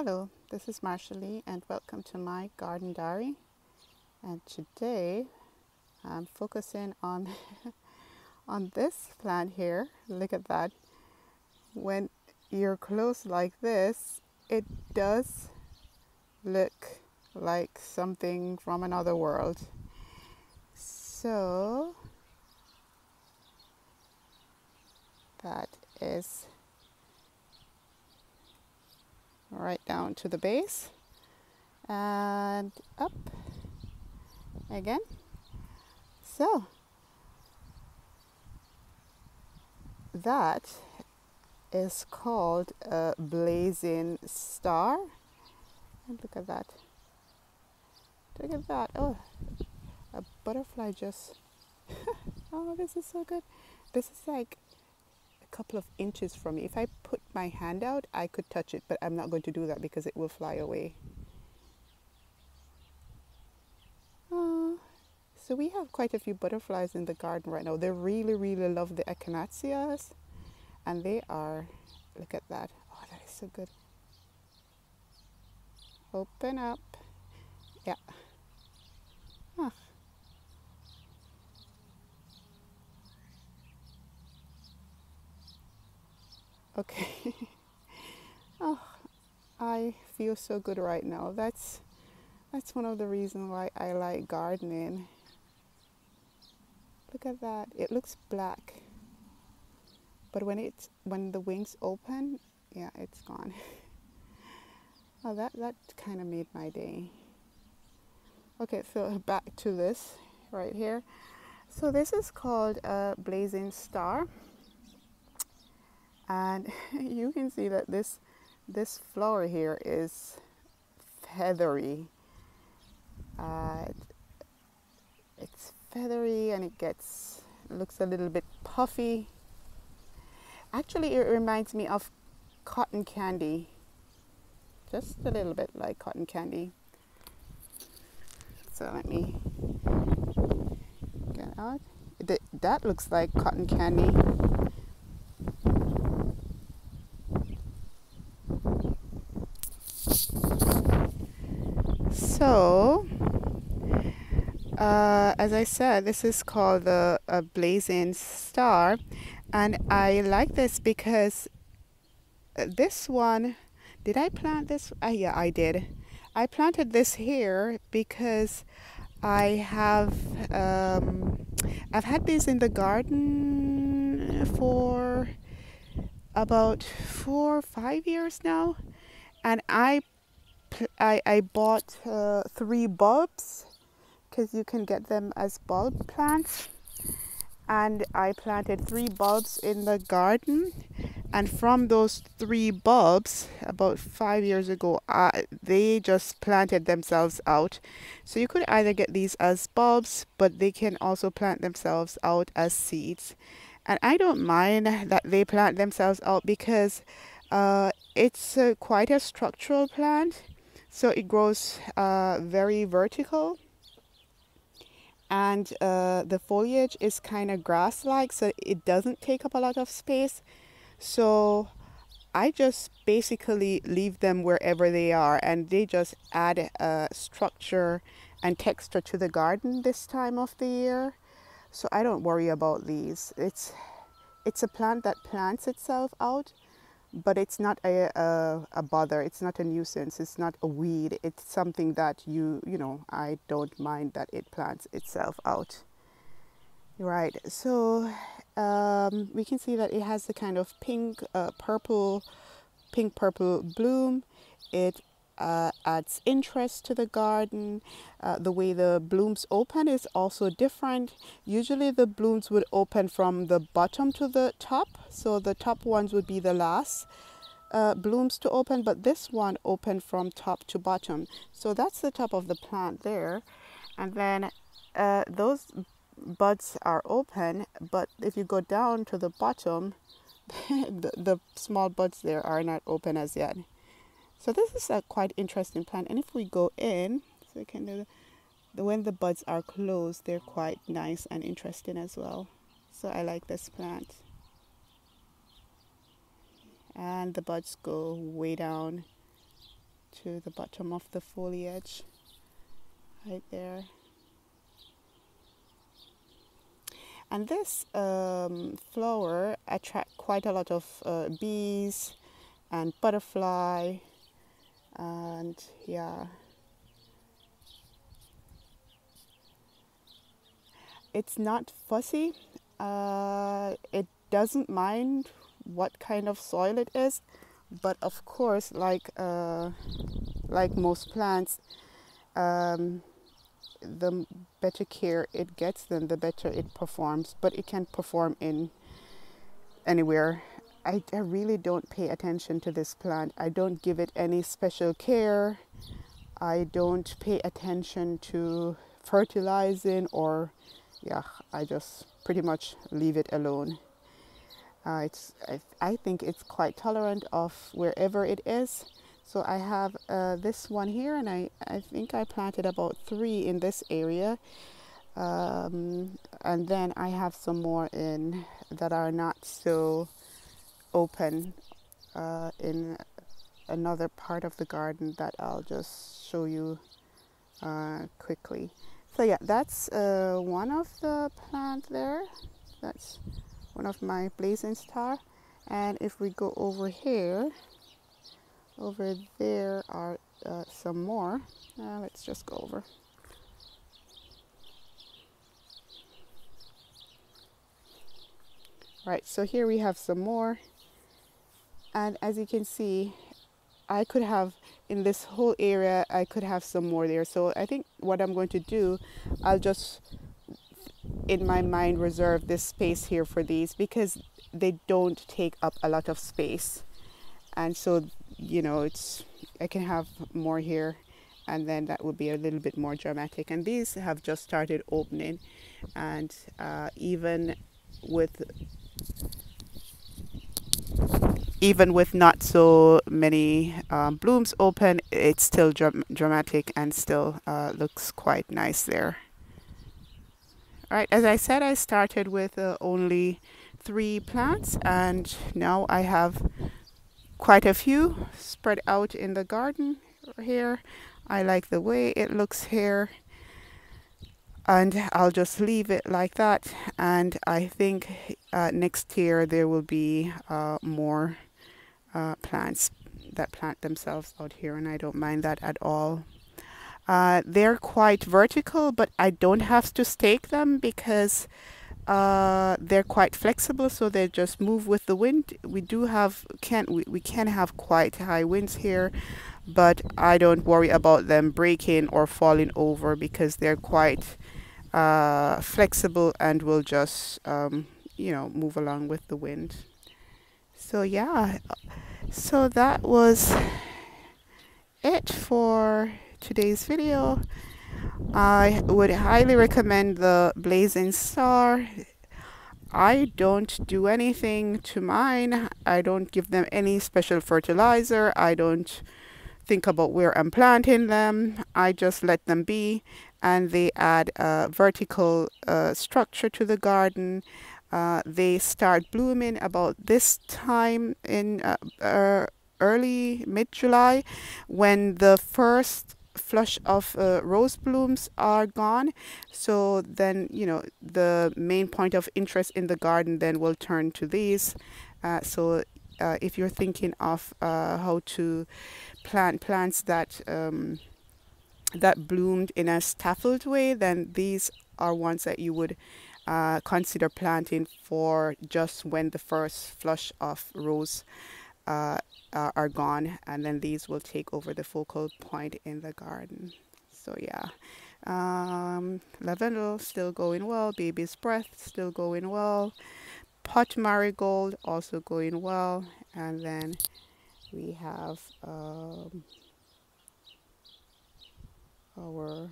Hello, this is Marshallee and welcome to my garden diary. And today I'm focusing on on this plant here. Look at that. When you're close like this, it does look like something from another world. So that is right down to the base and up again. So that is called a blazing star. And look at that. Look at that. Oh, a butterfly just oh, this is so good. This is like a couple of inches from me. If I put my hand out, I could touch it, but I'm not going to do that because it will fly away. So we have quite a few butterflies in the garden right now. They really love the echinaceas, and they are, look at that. Oh, that is so good. Open up. Yeah. Huh. Okay. Oh, I feel so good right now. That's one of the reasons why I like gardening. Look at that. It looks black, but when the wings open, yeah, it's gone. Oh, that kind of made my day. Okay, so back to this right here. So this is called a blazing star, and you can see that this flower here is feathery. It's feathery and it looks a little bit puffy. Actually, it reminds me of cotton candy, just a little bit like cotton candy. So let me get out. That looks like cotton candy. So as I said, this is called a blazing star, and I like this because this one, did I plant this? Yeah, I did. I planted this here because I've had these in the garden for about 4 or 5 years now, and I bought 3 bulbs because you can get them as bulb plants, and I planted 3 bulbs in the garden, and from those 3 bulbs about 5 years ago, they just planted themselves out. So you could either get these as bulbs, but they can also plant themselves out as seeds, and I don't mind that they plant themselves out because it's quite a structural plant, so it grows very vertical. And the foliage is kind of grass-like, so it doesn't take up a lot of space. So I just basically leave them wherever they are, and they just add structure and texture to the garden this time of the year. So I don't worry about these. It's a plant that plants itself out, but it's not a bother. It's not a nuisance. It's not a weed. It's something that you know, I don't mind that it plants itself out. Right. So we can see that it has the kind of pink purple bloom. It adds interest to the garden. The way the blooms open is also different. Usually the blooms would open from the bottom to the top, so the top ones would be the last blooms to open, but this one opened from top to bottom. So that's the top of the plant there, and then those buds are open, but if you go down to the bottom, the small buds there are not open as yet. So this is a quite interesting plant, and if we go in, so we can do when the buds are closed, they're quite nice and interesting as well. So I like this plant. And the buds go way down to the bottom of the foliage right there. And this flower attracts quite a lot of bees and butterfly, and yeah, it's not fussy. It doesn't mind what kind of soil it is, but of course, like most plants, the better care it gets, then the better it performs. But it can perform in anywhere. I really don't pay attention to this plant. I don't give it any special care. I don't pay attention to fertilizing, or yeah, I just pretty much leave it alone. I think it's quite tolerant of wherever it is. So I have this one here, and I think I planted about 3 in this area. And then I have some more in that are not so open in another part of the garden that I'll just show you quickly. So yeah, that's one of the plant there. That's one of my blazing star. And if we go over here, over there are some more. Let's just go over. Right, so here we have some more. And as you can see, I could have, in this whole area, I could have some more there. So I think what I'm going to do, I'll just, in my mind, reserve this space here for these, because they don't take up a lot of space. And so, you know, I can have more here, and then that would be a little bit more dramatic. And these have just started opening, and even with not so many blooms open, it's still dramatic and still looks quite nice there. All right, as I said, I started with only 3 plants, and now I have quite a few spread out in the garden here. I like the way it looks here, and I'll just leave it like that. And I think next year there will be more plants that plant themselves out here, and I don't mind that at all. They're quite vertical, but I don't have to stake them because they're quite flexible, so they just move with the wind. We can have quite high winds here, but I don't worry about them breaking or falling over because they're quite flexible and will just you know, move along with the wind. So yeah, so that was it for today's video. I would highly recommend the blazing star. I don't do anything to mine. I don't give them any special fertilizer. I don't think about where I'm planting them. I just let them be, and they add a vertical structure to the garden. They start blooming about this time in early mid-July, when the first flush of rose blooms are gone. So then, you know, the main point of interest in the garden then will turn to these. So if you're thinking of how to plant plants that that bloomed in a staffled way, then these are ones that you would consider planting for just when the first flush of rose are gone, and then these will take over the focal point in the garden. So yeah, lavendel still going well, baby's breath still going well, pot marigold also going well, and then we have our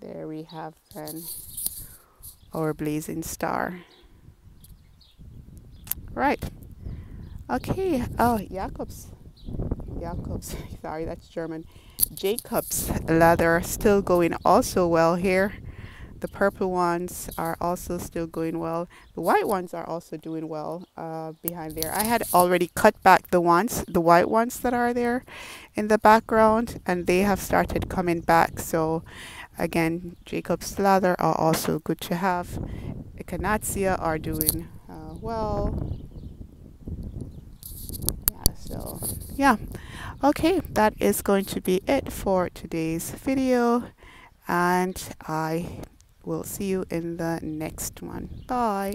there we have then our blazing star. Right. Okay. Oh, Jacobs. Sorry, that's German. Jacob's ladder still going also well here. The purple ones are also still going well. The white ones are also doing well behind there. I had already cut back the white ones that are there in the background, and they have started coming back. So again, Jacob's lather are also good to have. Echinacea are doing well. Yeah, so yeah. Okay, that is going to be it for today's video, and I will see you in the next one. Bye.